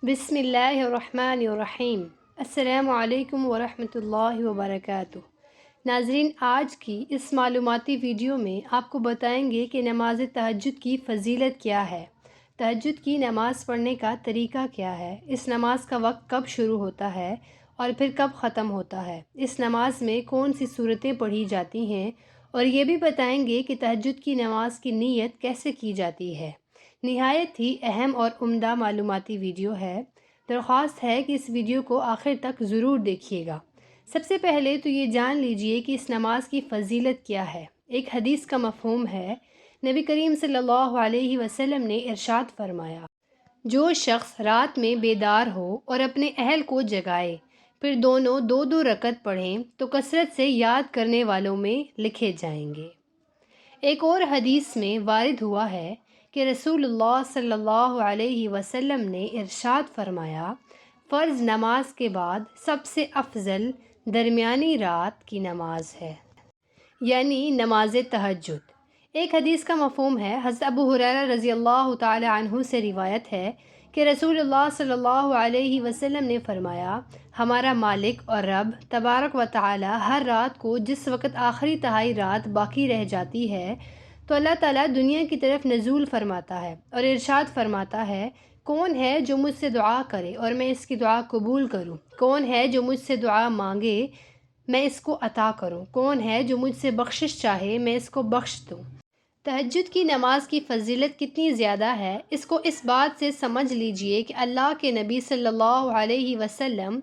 بسم اللہ الرحمن الرحیم۔ السلام علیکم ورحمۃ اللہ وبرکاتہ۔ ناظرین، آج کی اس معلوماتی ویڈیو میں آپ کو بتائیں گے کہ نماز تہجد کی فضیلت کیا ہے، تہجد کی نماز پڑھنے کا طریقہ کیا ہے، اس نماز کا وقت کب شروع ہوتا ہے اور پھر کب ختم ہوتا ہے، اس نماز میں کون سی صورتیں پڑھی جاتی ہیں، اور یہ بھی بتائیں گے کہ تہجد کی نماز کی نیت کیسے کی جاتی ہے۔ نہایت ہی اہم اور عمدہ معلوماتی ویڈیو ہے۔ درخواست ہے کہ اس ویڈیو کو آخر تک ضرور دیکھیے گا۔ سب سے پہلے تو یہ جان لیجئے کہ اس نماز کی فضیلت کیا ہے۔ ایک حدیث کا مفہوم ہے، نبی کریم صلی اللہ علیہ وسلم نے ارشاد فرمایا، جو شخص رات میں بیدار ہو اور اپنے اہل کو جگائے، پھر دونوں دو دو رکعت پڑھیں تو کثرت سے یاد کرنے والوں میں لکھے جائیں گے۔ ایک اور حدیث میں وارد ہوا ہے کہ رسول اللہ صلی اللہ علیہ وسلم نے ارشاد فرمایا، فرض نماز کے بعد سب سے افضل درمیانی رات کی نماز ہے، یعنی نماز تہجد۔ ایک حدیث کا مفہوم ہے، حضرت ابو ہریرہ رضی اللہ تعالی عنہ سے روایت ہے کہ رسول اللہ صلی اللہ علیہ وسلم نے فرمایا، ہمارا مالک اور رب تبارک و تعالی ہر رات کو جس وقت آخری تہائی رات باقی رہ جاتی ہے تو اللہ تعالیٰ دنیا کی طرف نزول فرماتا ہے اور ارشاد فرماتا ہے، کون ہے جو مجھ سے دعا کرے اور میں اس کی دعا قبول کروں، کون ہے جو مجھ سے دعا مانگے میں اس کو عطا کروں، کون ہے جو مجھ سے بخشش چاہے میں اس کو بخش دوں۔ تہجد کی نماز کی فضیلت کتنی زیادہ ہے، اس کو اس بات سے سمجھ لیجئے کہ اللہ کے نبی صلی اللہ علیہ وسلم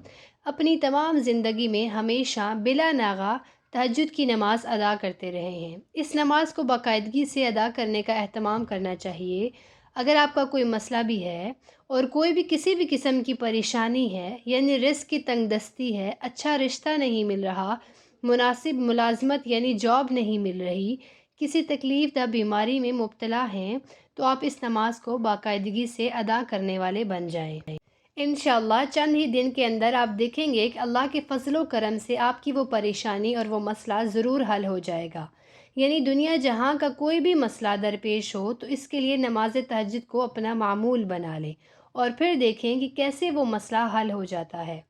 اپنی تمام زندگی میں ہمیشہ بلا ناغہ تہجد کی نماز ادا کرتے رہے ہیں۔ اس نماز کو باقاعدگی سے ادا کرنے کا اہتمام کرنا چاہیے۔ اگر آپ کا کوئی مسئلہ بھی ہے اور کوئی بھی کسی بھی قسم کی پریشانی ہے، یعنی رزق کی تنگ دستی ہے، اچھا رشتہ نہیں مل رہا، مناسب ملازمت یعنی جاب نہیں مل رہی، کسی تکلیف دہ بیماری میں مبتلا ہیں، تو آپ اس نماز کو باقاعدگی سے ادا کرنے والے بن جائیں۔ انشاءاللہ چند ہی دن کے اندر آپ دیکھیں گے کہ اللہ کے فضل و کرم سے آپ کی وہ پریشانی اور وہ مسئلہ ضرور حل ہو جائے گا۔ یعنی دنیا جہاں کا کوئی بھی مسئلہ درپیش ہو تو اس کے لیے نماز تہجد کو اپنا معمول بنا لیں اور پھر دیکھیں کہ کیسے وہ مسئلہ حل ہو جاتا ہے۔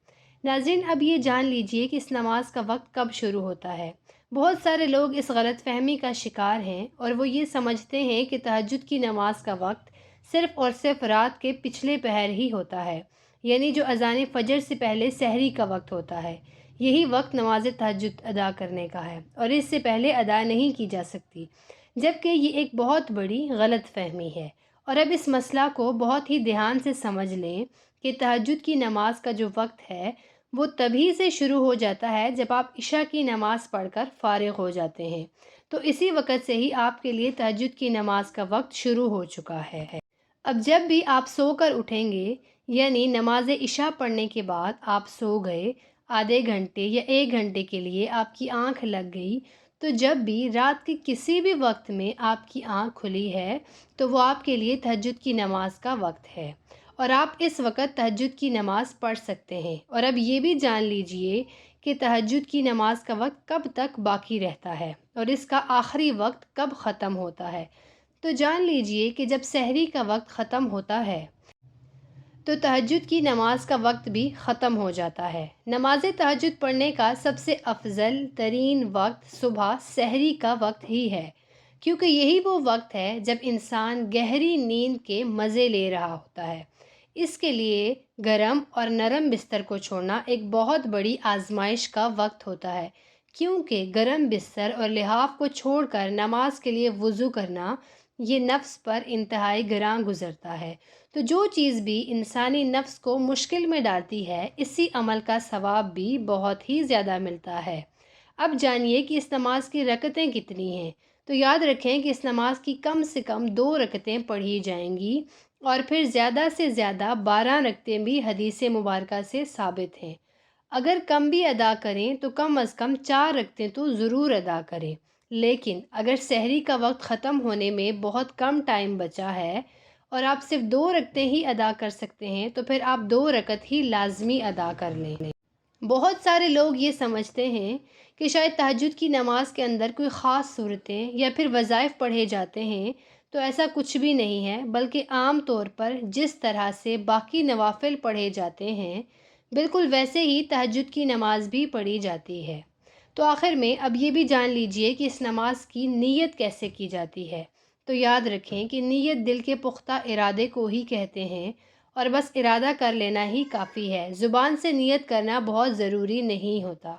ناظرین، اب یہ جان لیجئے کہ اس نماز کا وقت کب شروع ہوتا ہے۔ بہت سارے لوگ اس غلط فہمی کا شکار ہیں اور وہ یہ سمجھتے ہیں کہ تہجد کی نماز کا وقت صرف اور صرف رات کے پچھلے پہر ہی ہوتا ہے، یعنی جو اذان فجر سے پہلے سحری کا وقت ہوتا ہے، یہی وقت نماز تہجد ادا کرنے کا ہے اور اس سے پہلے ادا نہیں کی جا سکتی، جبکہ یہ ایک بہت بڑی غلط فہمی ہے۔ اور اب اس مسئلہ کو بہت ہی دھیان سے سمجھ لیں کہ تہجد کی نماز کا جو وقت ہے وہ تبھی سے شروع ہو جاتا ہے جب آپ عشاء کی نماز پڑھ کر فارغ ہو جاتے ہیں، تو اسی وقت سے ہی آپ کے لیے تہجد کی نماز کا وقت شروع ہو چکا ہے۔ اب جب بھی آپ سو کر اٹھیں گے، یعنی نماز عشاء پڑھنے کے بعد آپ سو گئے، آدھے گھنٹے یا ایک گھنٹے کے لیے آپ کی آنکھ لگ گئی، تو جب بھی رات کے کسی بھی وقت میں آپ کی آنکھ کھلی ہے تو وہ آپ کے لیے تہجد کی نماز کا وقت ہے اور آپ اس وقت تہجد کی نماز پڑھ سکتے ہیں۔ اور اب یہ بھی جان لیجئے کہ تہجد کی نماز کا وقت کب تک باقی رہتا ہے اور اس کا آخری وقت کب ختم ہوتا ہے۔ تو جان لیجئے کہ جب سحری کا وقت ختم ہوتا ہے تو تہجد کی نماز کا وقت بھی ختم ہو جاتا ہے۔ نماز تہجد پڑھنے کا سب سے افضل ترین وقت صبح سحری کا وقت ہی ہے، کیونکہ یہی وہ وقت ہے جب انسان گہری نیند کے مزے لے رہا ہوتا ہے۔ اس کے لیے گرم اور نرم بستر کو چھوڑنا ایک بہت بڑی آزمائش کا وقت ہوتا ہے، کیونکہ گرم بستر اور لحاف کو چھوڑ کر نماز کے لیے وضو کرنا یہ نفس پر انتہائی گراں گزرتا ہے۔ تو جو چیز بھی انسانی نفس کو مشکل میں ڈالتی ہے، اسی عمل کا ثواب بھی بہت ہی زیادہ ملتا ہے۔ اب جانیے کہ اس نماز کی رکعتیں کتنی ہیں۔ تو یاد رکھیں کہ اس نماز کی کم سے کم 2 رکعتیں پڑھی جائیں گی اور پھر زیادہ سے زیادہ 12 رکعتیں بھی حدیث مبارکہ سے ثابت ہیں۔ اگر کم بھی ادا کریں تو کم از کم 4 رکعتیں تو ضرور ادا کریں، لیکن اگر سحری کا وقت ختم ہونے میں بہت کم ٹائم بچا ہے اور آپ صرف 2 رکعتیں ہی ادا کر سکتے ہیں تو پھر آپ 2 رکعت ہی لازمی ادا کر لیں۔ بہت سارے لوگ یہ سمجھتے ہیں کہ شاید تہجد کی نماز کے اندر کوئی خاص صورتیں یا پھر وظائف پڑھے جاتے ہیں تو ایسا کچھ بھی نہیں ہے، بلکہ عام طور پر جس طرح سے باقی نوافل پڑھے جاتے ہیں بالکل ویسے ہی تہجد کی نماز بھی پڑھی جاتی ہے۔ تو آخر میں اب یہ بھی جان لیجئے کہ اس نماز کی نیت کیسے کی جاتی ہے۔ تو یاد رکھیں کہ نیت دل کے پختہ ارادے کو ہی کہتے ہیں، اور بس ارادہ کر لینا ہی کافی ہے، زبان سے نیت کرنا بہت ضروری نہیں ہوتا۔